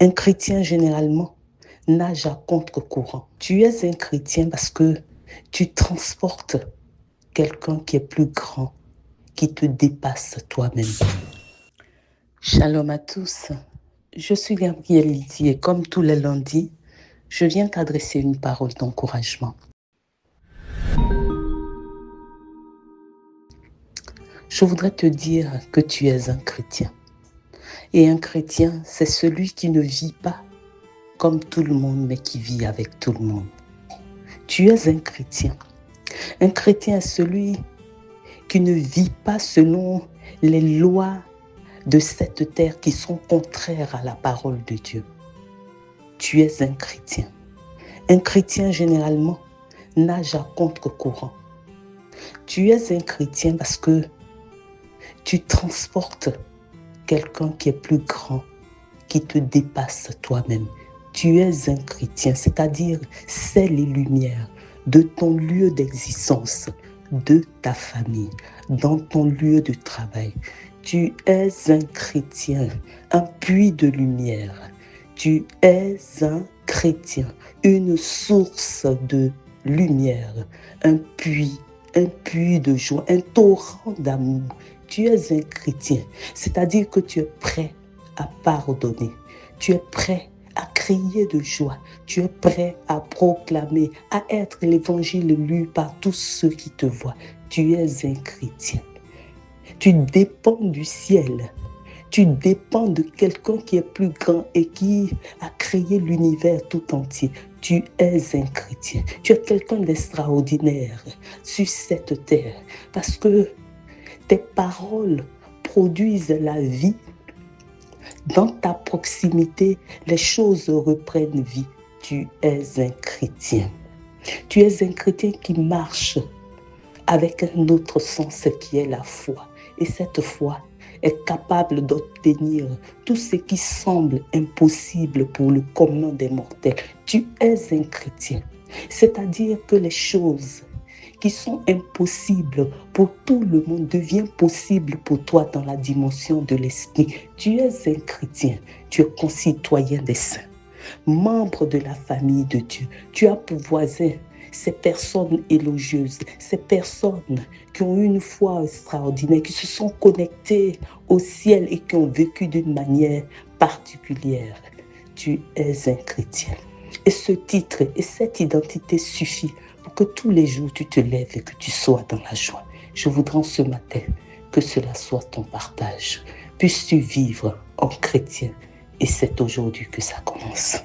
Un chrétien, généralement, nage à contre-courant. Tu es un chrétien parce que tu transportes quelqu'un qui est plus grand, qui te dépasse toi-même. Shalom à tous. Je suis Gabrielle Lydie et comme tous les lundis, je viens t'adresser une parole d'encouragement. Je voudrais te dire que tu es un chrétien. Et un chrétien, c'est celui qui ne vit pas comme tout le monde, mais qui vit avec tout le monde. Tu es un chrétien. Un chrétien est celui qui ne vit pas selon les lois de cette terre qui sont contraires à la parole de Dieu. Tu es un chrétien. Un chrétien, généralement, nage à contre-courant. Tu es un chrétien parce que tu transportes quelqu'un qui est plus grand, qui te dépasse toi-même. Tu es un chrétien, c'est-à-dire sel et lumière de ton lieu d'existence, de ta famille, dans ton lieu de travail. Tu es un chrétien, un puits de lumière. Tu es un chrétien, une source de lumière, un puits de joie, un torrent d'amour. Tu es un chrétien, c'est-à-dire que tu es prêt à pardonner. Tu es prêt à crier de joie. Tu es prêt à proclamer, à être l'évangile lu par tous ceux qui te voient. Tu es un chrétien. Tu dépends du ciel. Tu dépends de quelqu'un qui est plus grand et qui a créé l'univers tout entier. Tu es un chrétien. Tu es quelqu'un d'extraordinaire sur cette terre parce que tes paroles produisent la vie. Dans ta proximité, les choses reprennent vie. Tu es un chrétien. Tu es un chrétien qui marche avec un autre sens qui est la foi. Et cette foi est capable d'obtenir tout ce qui semble impossible pour le commun des mortels. Tu es un chrétien. C'est-à-dire que les choses qui sont impossibles pour tout le monde deviennent possibles pour toi dans la dimension de l'esprit. Tu es un chrétien, tu es concitoyen des saints, membre de la famille de Dieu. Tu as pour voisin ces personnes élogieuses, ces personnes qui ont une foi extraordinaire, qui se sont connectées au ciel et qui ont vécu d'une manière particulière. Tu es un chrétien. Et ce titre et cette identité suffit pour que tous les jours tu te lèves et que tu sois dans la joie. Je voudrais en ce matin que cela soit ton partage. Puisses-tu vivre en chrétien et c'est aujourd'hui que ça commence.